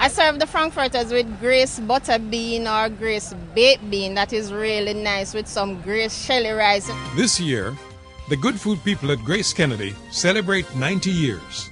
I serve the frankfurters with Grace butter bean or Grace baked bean. That is really nice with some Grace shelly rice. This year, the good food people at GraceKennedy celebrate 90 years.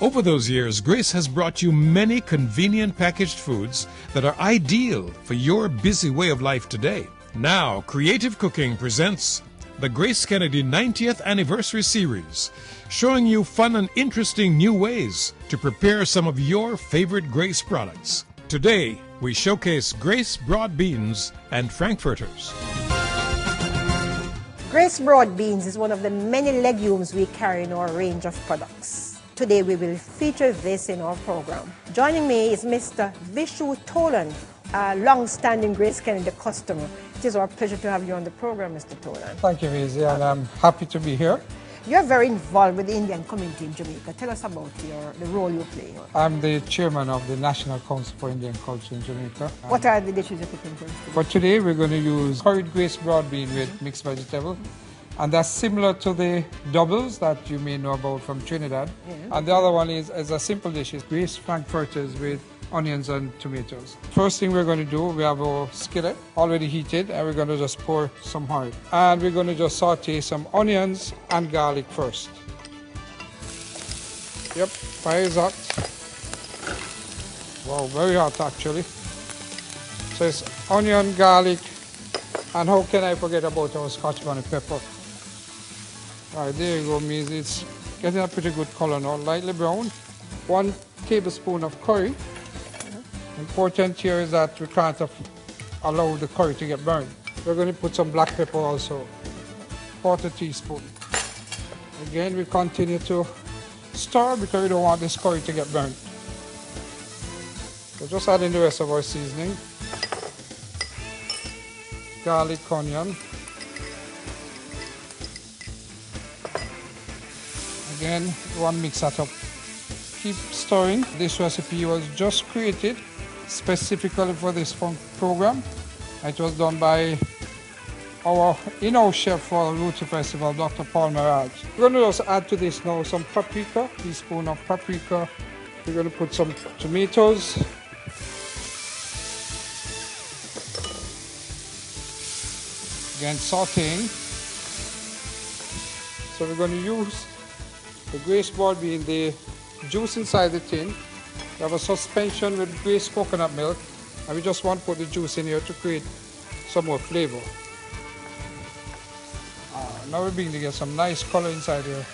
Over those years, Grace has brought you many convenient packaged foods that are ideal for your busy way of life today. Now, Creative Cooking presents the GraceKennedy 90th Anniversary Series, showing you fun and interesting new ways to prepare some of your favorite Grace products. Today, we showcase Grace broad beans and frankfurters. Grace broad beans is one of the many legumes we carry in our range of products. Today we will feature this in our program. Joining me is Mr. Vishu Tolan, a long-standing GraceKennedy customer. It is our pleasure to have you on the program, Mr. Tolan. Thank you, Izzy, and I'm happy to be here. You're very involved with the Indian community in Jamaica. Tell us about the role you play. I'm the chairman of the National Council for Indian Culture in Jamaica. What are the dishes you're cooking for us today? For today, we're going to use curried Grace broad bean with mixed vegetable. And that's similar to the doubles that you may know about from Trinidad. Yeah. And the other one is a simple dish, is Grace frankfurters with onions and tomatoes. First thing we're going to do, we have our skillet already heated, and we're going to just pour some oil. And we're going to just saute some onions and garlic first. Yep, fire is hot. Wow, very hot actually. So it's onion, garlic, and how can I forget about our Scotch bonnet pepper? All right, there you go, Miss. It's getting a pretty good color now, lightly brown. 1 tablespoon of curry. Important here is that we can't allow the curry to get burned. We're going to put some black pepper also, 1/4 teaspoon. Again, we continue to stir because we don't want this curry to get burned. So just add in the rest of our seasoning. Garlic, onion. Again, you want to mix that up. Keep stirring. This recipe was just created specifically for this program. It was done by our in-house chef for Roti Festival, Dr. Paul Mirage. We're going to just add to this now some paprika, teaspoon of paprika. We're going to put some tomatoes. Again, sauteing. So we're going to use the Grace broad bean, the juice inside the tin. We have a suspension with Grace coconut milk, and we just want to put the juice in here to create some more flavor. Now we're beginning to get some nice color inside here.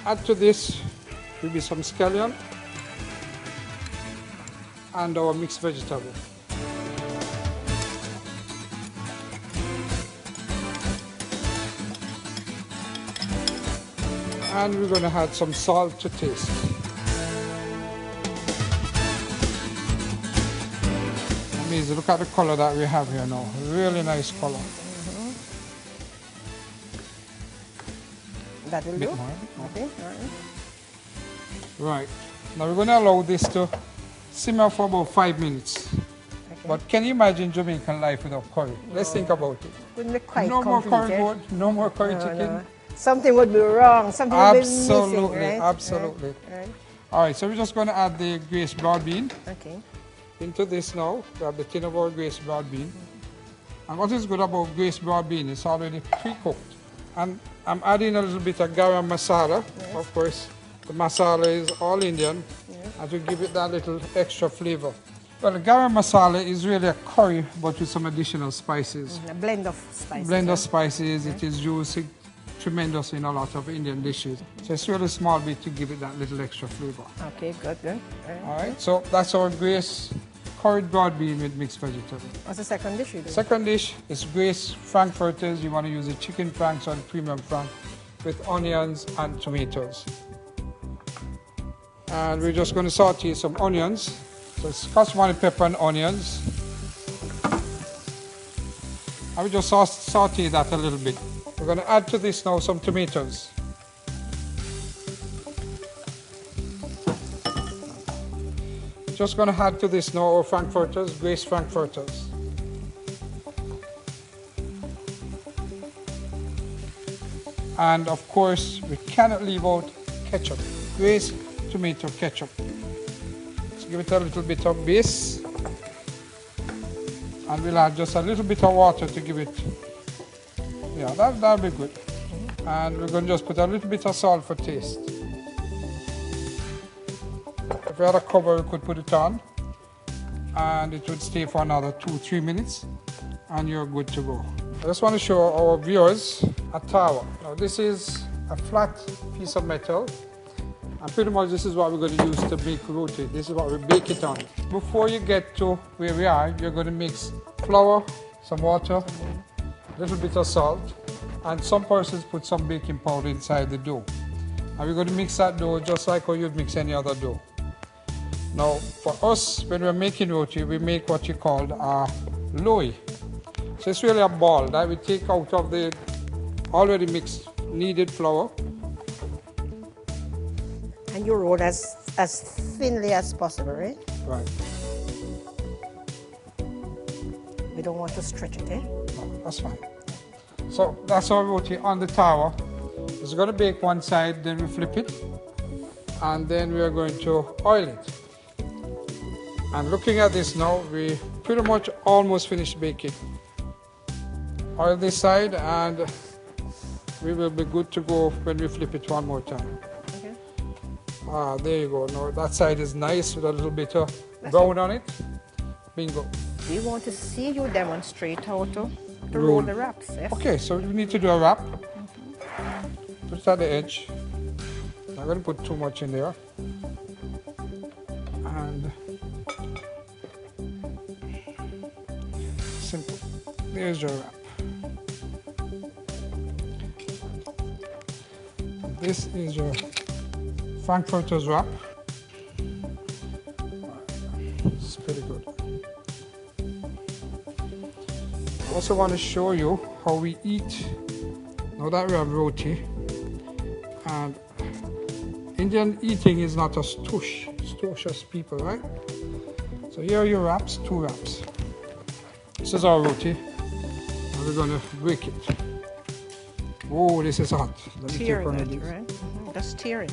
Add to this will be some scallion and our mixed vegetable. And we're going to add some salt to taste. Amazing, look at the color that we have here now. Really nice color. That will do. More. Okay, all right. Right, now we're going to allow this to simmer for about 5 minutes. Okay. But can you imagine Jamaican life without curry? No. Let's think about it. Wouldn't be quite no complete, more curry goat, no more curry chicken. No. Something would be wrong, something would be missing, right? Absolutely. Right. All right, so we're just going to add the Grace broad bean. Okay. Into this now, we have the tin of our Grace broad bean. And what is good about Grace broad bean, it's already pre-cooked. And I'm adding a little bit of garam masala. Yes. Of course, the masala is all Indian, yes, and to give it that little extra flavor. Well, the garam masala is really a curry, but with some additional spices. A blend of spices. Blend of spices. Okay. It is used tremendous in a lot of Indian dishes. So it's really small bit to give it that little extra flavor. Okay, good. All right, so that's our Grace curried broad bean with mixed vegetable. What's the second dish you do? Second dish is Grace frankfurters. You want to use the chicken franks or the premium frank with onions and tomatoes. And we're just going to saute some onions. So it's Scotch bonnet pepper and onions. And we just saute that a little bit. We're going to add to this now some tomatoes. Just going to add to this now our frankfurters, Grace frankfurters. And of course, we cannot leave out ketchup, Grace tomato ketchup. It's give it a little bit of base. And we'll add just a little bit of water to give it, yeah, that'll be good. And we're going to just put a little bit of salt for taste. If we had a cover, we could put it on, and it would stay for another 2-3 minutes, and you're good to go. I just want to show our viewers a tower. Now this is a flat piece of metal, and pretty much this is what we're going to use to make roti. This is what we bake it on. Before you get to where we are, you're going to mix flour, some water, a little bit of salt, and some persons put some baking powder inside the dough. And we're going to mix that dough just like how you'd mix any other dough. Now for us, when we're making roti, we make what you call a loaf. So it's really a ball that we take out of the already mixed kneaded flour. And you roll as thinly as possible, right? Right. We don't want to stretch it, eh? No, that's fine. So that's our roti on the tower. It's going to bake one side, then we flip it, and then we are going to oil it. And looking at this now, we pretty much almost finished baking. Oil this side, and we will be good to go when we flip it one more time. Okay. Ah, there you go. Now that side is nice with a little bit of brown on it. Bingo. We want to see you demonstrate how to roll the wraps. Yes? Okay, so we need to do a wrap. Put it at the edge. I'm not going to put too much in there. And simple. There's your wrap. This is your Frankfurter's wrap. It's pretty good. I also want to show you how we eat. Now that we have roti, and Indian eating is not a stush people, right? So here are your wraps, 2 wraps. This is our roti, and we're going to break it. Oh, this is hot. Let me take one of these. Right? Mm-hmm. Just tearing.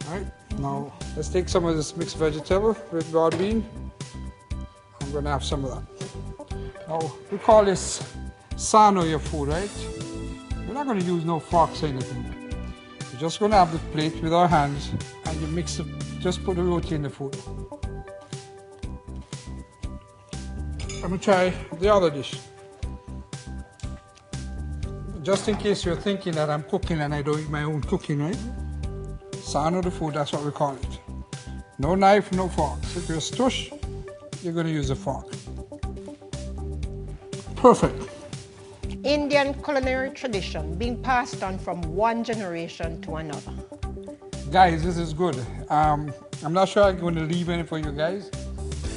All right, now let's take some of this mixed vegetable with broad bean. I'm going to have some of that. Now, we call this sano your food, right? We're not going to use no forks or anything. We're just going to have the plate with our hands, and you mix it, just put the roti in the food. I'm going to try the other dish. Just in case you're thinking that I'm cooking and I don't eat my own cooking, right? Sano the food, that's what we call it. No knife, no forks. If you're stush, you're going to use a fork. Perfect. Indian culinary tradition being passed on from one generation to another. Guys, this is good. I'm not sure I'm going to leave any for you guys.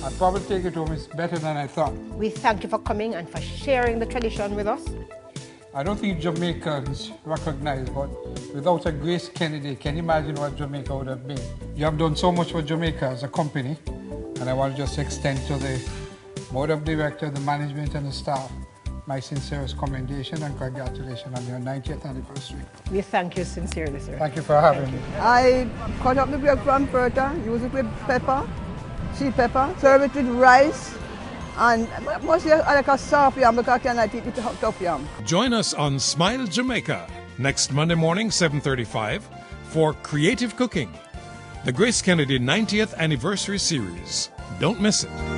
I'll probably take it home. It's better than I thought. We thank you for coming and for sharing the tradition with us. I don't think Jamaicans recognize, but without a GraceKennedy, can you imagine what Jamaica would have been? You have done so much for Jamaica as a company, and I want to just extend to the board of directors, the management, and the staff my sincerest commendation and congratulations on your 90th anniversary. We thank you sincerely, sir. Thank you for having me. I cut up the bread from Frankfurter, use it with pepper, sweet pepper, serve it with rice, and mostly I like a soft yam because I cannot eat it tough yam. Join us on Smile Jamaica next Monday morning, 7:35 for Creative Cooking, the GraceKennedy 90th Anniversary Series. Don't miss it.